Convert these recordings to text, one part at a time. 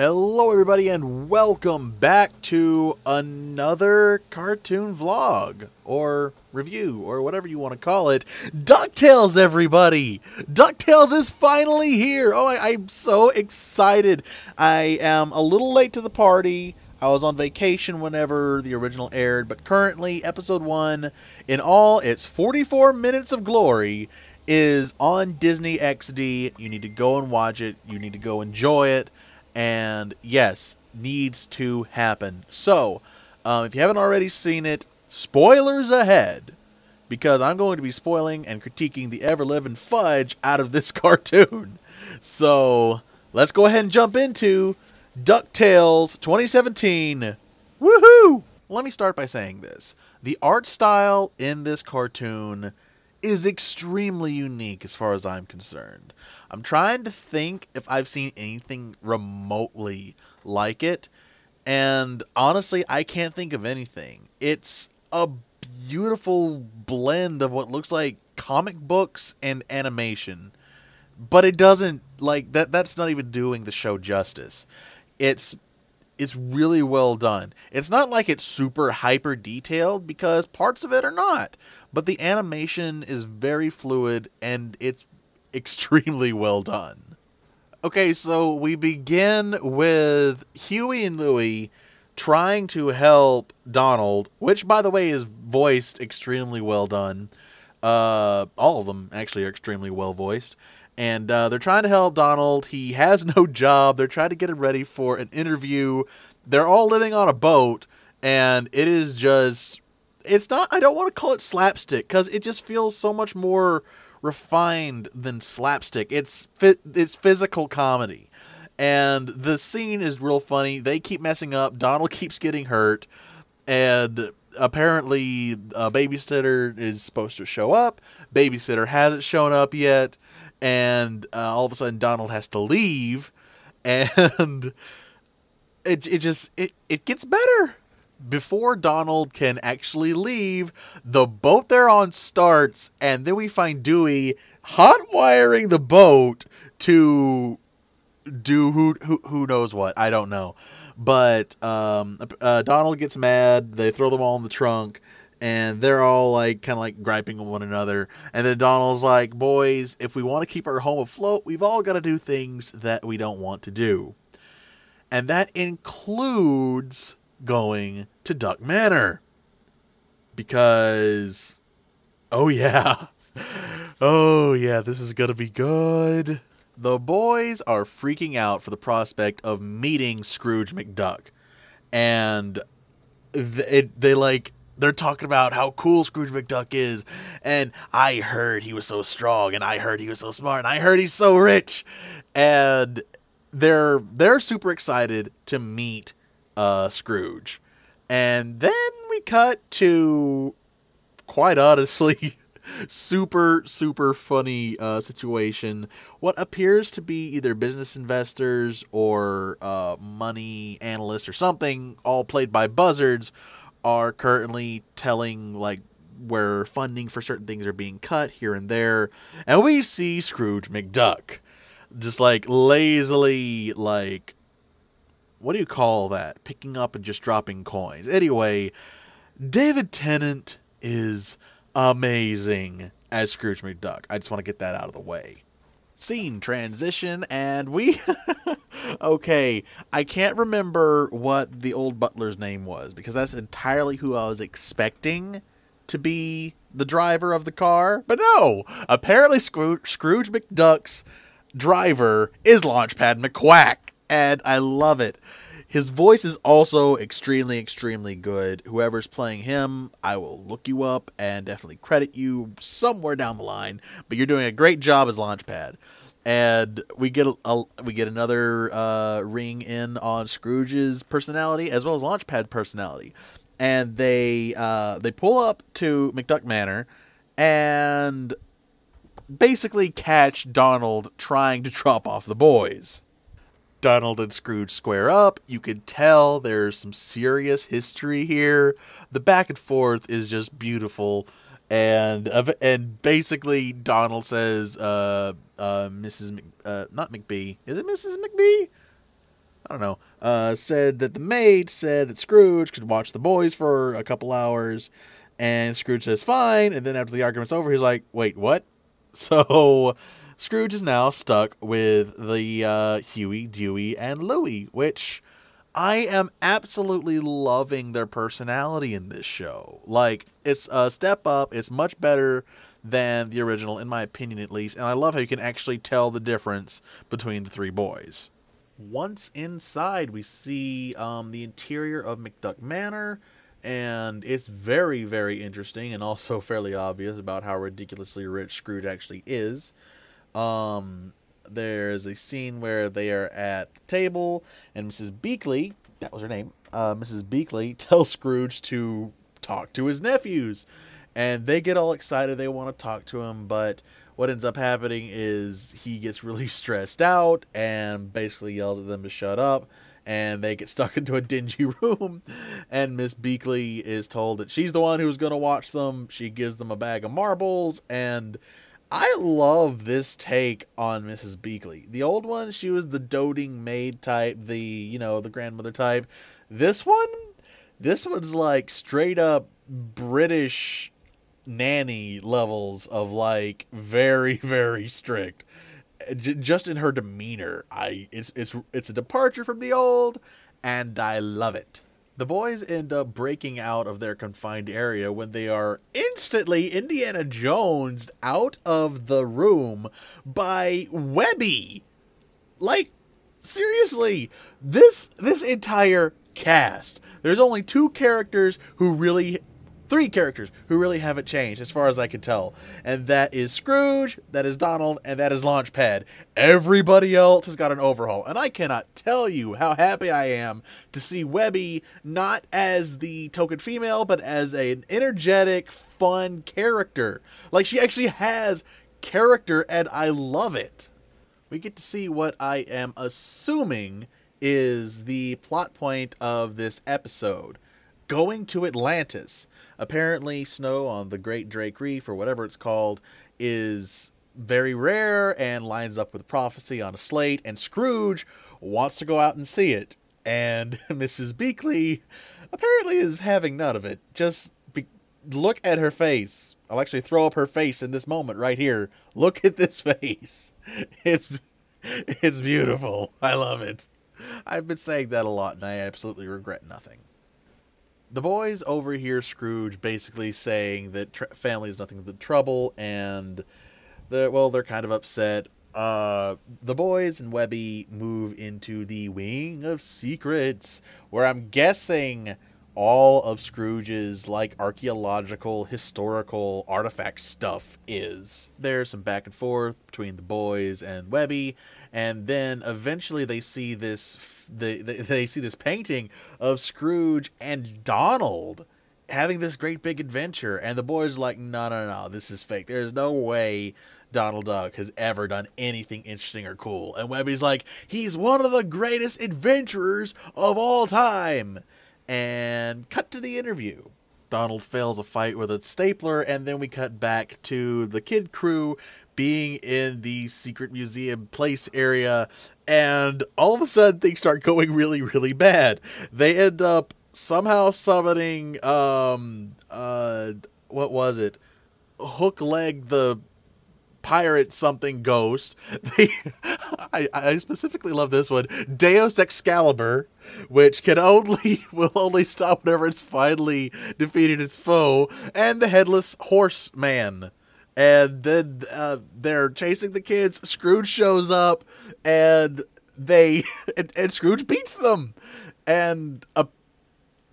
Hello everybody and welcome back to another cartoon vlog, or review, or whatever you want to call it. DuckTales, everybody! DuckTales is finally here! Oh, I'm so excited. I am a little late to the party. I was on vacation whenever the original aired, but currently episode 1, in all its 44 minutes of glory, is on Disney XD. You need to go and watch it. You need to go enjoy it. And yes, needs to happen. So, if you haven't already seen it, spoilers ahead, because I'm going to be spoiling and critiquing the ever-living fudge out of this cartoon. So, let's go ahead and jump into DuckTales 2017. Woohoo! Let me start by saying this. The art style in this cartoon is extremely unique as far as I'm concerned. I'm trying to think if I've seen anything remotely like it, and honestly, I can't think of anything. It's a beautiful blend of what looks like comic books and animation, but it doesn't, like, that's not even doing the show justice. It's really well done. It's not like it's super hyper detailed, because parts of it are not, but the animation is very fluid and it's extremely well done. Okay, so we begin with Huey and Louie trying to help Donald, which, by the way, is voiced extremely well done. All of them actually are extremely well voiced. And they're trying to help Donald. He has no job. They're trying to get him ready for an interview. They're all living on a boat, and it is just, it's not, I don't want to call it slapstick, because it just feels so much more refined than slapstick. It's physical comedy, and the scene is real funny. They keep messing up. Donald keeps getting hurt, and apparently a babysitter is supposed to show up. Babysitter hasn't shown up yet, and all of a sudden Donald has to leave, and it gets better. Before Donald can actually leave, the boat they're on starts, and then we find Dewey hot-wiring the boat to do who knows what. I don't know. But Donald gets mad. They throw them all in the trunk, and they're all like kind of like griping with one another. And then Donald's like, boys, if we want to keep our home afloat, we've all got to do things that we don't want to do. And that includes going to Duck Manor, because oh yeah, this is gonna be good. The boys are freaking out for the prospect of meeting Scrooge McDuck, and they're talking about how cool Scrooge McDuck is, and I heard he was so strong, and I heard he was so smart, and I heard he's so rich, and they're super excited to meet Scrooge. And then we cut to, quite honestly, super funny situation. What appears to be either business investors or money analysts or something, all played by buzzards, are currently telling like where funding for certain things are being cut here and there. And we see Scrooge McDuck just like lazily, like, what do you call that? Picking up and just dropping coins. Anyway, David Tennant is amazing as Scrooge McDuck. I just want to get that out of the way. Scene transition, and we... Okay, I can't remember what the old butler's name was, because that's entirely who I was expecting to be the driver of the car. But no! Apparently Scrooge McDuck's driver is Launchpad McQuack. And I love it. His voice is also extremely good. Whoever's playing him, I will look you up and definitely credit you somewhere down the line. But you're doing a great job as Launchpad. And we get another ring in on Scrooge's personality as well as Launchpad's personality. And they pull up to McDuck Manor and basically catch Donald trying to drop off the boys. Donald and Scrooge square up. You can tell there's some serious history here. The back and forth is just beautiful. And basically Donald says, Mrs. not McBee. Is it Mrs. McBee? I don't know, said that the maid said that Scrooge could watch the boys for a couple hours, and Scrooge says fine, and then after the argument's over, he's like, wait, what? So Scrooge is now stuck with the Huey, Dewey, and Louie, which I am absolutely loving their personality in this show. Like, it's a step up, it's much better than the original, in my opinion at least, and I love how you can actually tell the difference between the three boys. Once inside, we see the interior of McDuck Manor, and it's very, very interesting and also fairly obvious about how ridiculously rich Scrooge actually is. There's a scene where they are at the table, and Mrs. Beakley, that was her name, Mrs. Beakley tells Scrooge to talk to his nephews, and they get all excited, they want to talk to him, but what ends up happening is he gets really stressed out and basically yells at them to shut up, and they get stuck into a dingy room, and Miss Beakley is told that she's the one who's going to watch them. She gives them a bag of marbles, and I love this take on Mrs. Beakley. The old one, she was the doting maid type, the grandmother type. This one's like straight up British nanny levels of like very, very strict. Just in her demeanor, it's a departure from the old, and I love it. The boys end up breaking out of their confined area when they are instantly Indiana Jonesed out of the room by Webby. Like, seriously, this entire cast, there's only three characters who really haven't changed as far as I can tell. And that is Scrooge, that is Donald, and that is Launchpad. Everybody else has got an overhaul. And I cannot tell you how happy I am to see Webby not as the token female, but as an energetic, fun character. Like, she actually has character, and I love it. We get to see what I am assuming is the plot point of this episode. Going to Atlantis. Apparently, snow on the Great Drake Reef, or whatever it's called, is very rare and lines up with prophecy on a slate, and Scrooge wants to go out and see it. And Mrs. Beakley apparently is having none of it. Look at her face. I'll actually throw up her face in this moment right here. Look at this face. It's beautiful. I love it. I've been saying that a lot, and I absolutely regret nothing. The boys overhear Scrooge basically saying that family is nothing but trouble, and they're kind of upset. The boys and Webby move into the Wing of Secrets, where I'm guessing all of Scrooge's like archaeological, historical artifact stuff is. There's some back and forth between the boys and Webby, and then eventually they see this they see this painting of Scrooge and Donald having this great big adventure, and the boys are like, no, this is fake. There's no way Donald Duck has ever done anything interesting or cool. And Webby's like, he's one of the greatest adventurers of all time. And cut to the interview. Donald fails a fight with a stapler, and then we cut back to the kid crew being in the secret museum place area, and all of a sudden things start going really, really bad. They end up somehow summoning, what was it? Hook Leg the pirate something ghost. I specifically love this one. Deus Excalibur, which will only stop whenever it's finally defeated its foe, and the Headless Horseman. And then they're chasing the kids. Scrooge shows up, and and Scrooge beats them. And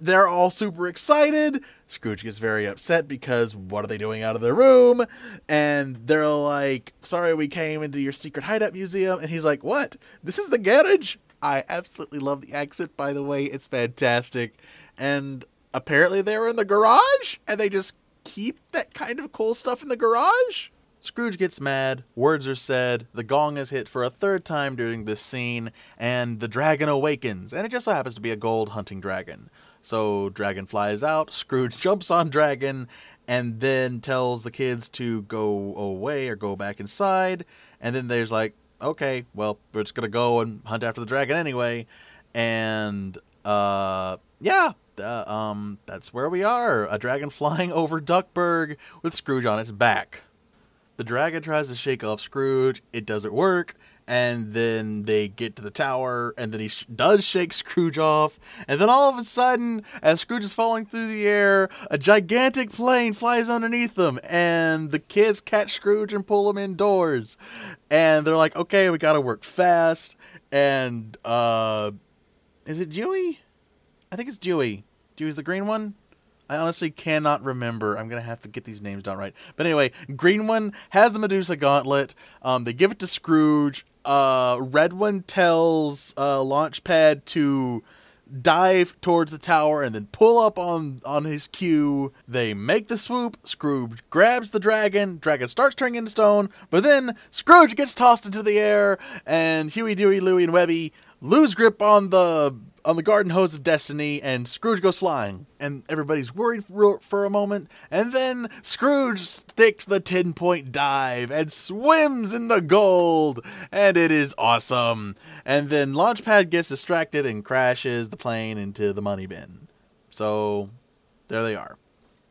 they're all super excited. Scrooge gets very upset because what are they doing out of their room? And they're like, sorry, we came into your secret hideout museum. And he's like, what? This is the garage? I absolutely love the accent, by the way. It's fantastic. And apparently they were in the garage, and they just keep that kind of cool stuff in the garage? Scrooge gets mad, words are said, the gong is hit for a third time during this scene, and the dragon awakens, and it just so happens to be a gold hunting dragon. So Dragon flies out, Scrooge jumps on Dragon, and then tells the kids to go away or go back inside. And then there's like, okay, well, we're just going to go and hunt after the dragon anyway. And yeah, that's where we are. A dragon flying over Duckburg with Scrooge on its back. The dragon tries to shake off Scrooge. It doesn't work. And then they get to the tower, and then he does shake Scrooge off. And then all of a sudden, as Scrooge is falling through the air, a gigantic plane flies underneath them. And the kids catch Scrooge and pull him indoors. And they're like, okay, we gotta work fast. And, is it Dewey? I think it's Dewey. Dewey's the green one? I honestly cannot remember. I'm going to have to get these names down right. But anyway, green one has the Medusa gauntlet. They give it to Scrooge. Red one tells Launchpad to dive towards the tower and then pull up on his cue. They make the swoop. Scrooge grabs the dragon. Dragon starts turning into stone. But then Scrooge gets tossed into the air. And Huey, Dewey, Louie, and Webby lose grip on the garden hose of destiny, and Scrooge goes flying. And everybody's worried for a moment, and then Scrooge sticks the 10-point dive and swims in the gold, and it is awesome. And then Launchpad gets distracted and crashes the plane into the money bin. So, there they are.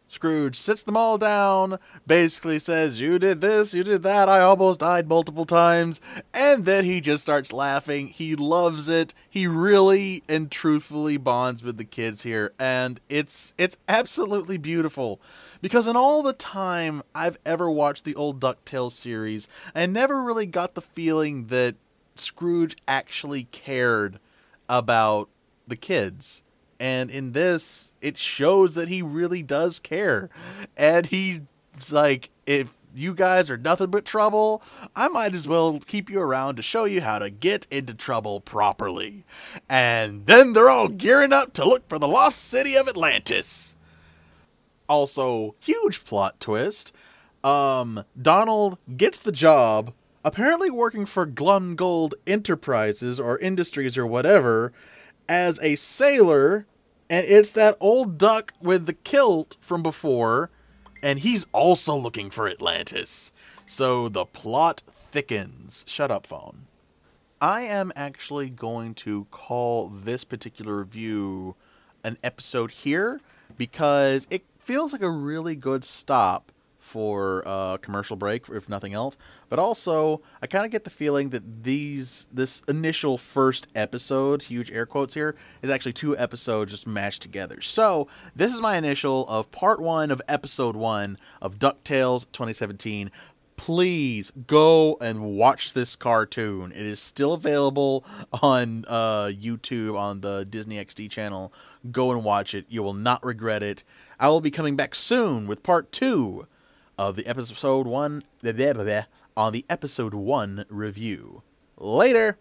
Scrooge sits them all down, basically says, you did this, you did that, I almost died multiple times, and then he just starts laughing. He loves it. He really and truthfully bonds with the kids here, and it's absolutely beautiful. Because in all the time I've ever watched the old DuckTales series, I never really got the feeling that Scrooge actually cared about the kids. And in this, it shows that he really does care. And he's like, if you guys are nothing but trouble, I might as well keep you around to show you how to get into trouble properly. And then they're all gearing up to look for the lost city of Atlantis. Also, huge plot twist. Donald gets the job, apparently working for Glumgold Enterprises or Industries or whatever, as a sailor, and it's that old duck with the kilt from before, and he's also looking for Atlantis. So the plot thickens. Shut up, phone. I am actually going to call this particular review an episode here, because it feels like a really good stop for a commercial break, if nothing else. But also, I kind of get the feeling that this initial first episode, huge air quotes here, is actually 2 episodes just mashed together. So, this is my initial of part 1 of episode 1 of DuckTales 2017. Please go and watch this cartoon. It is still available on YouTube on the Disney XD channel. Go and watch it. You will not regret it. I will be coming back soon with part 2 of the episode 1 on the episode 1 review. Later!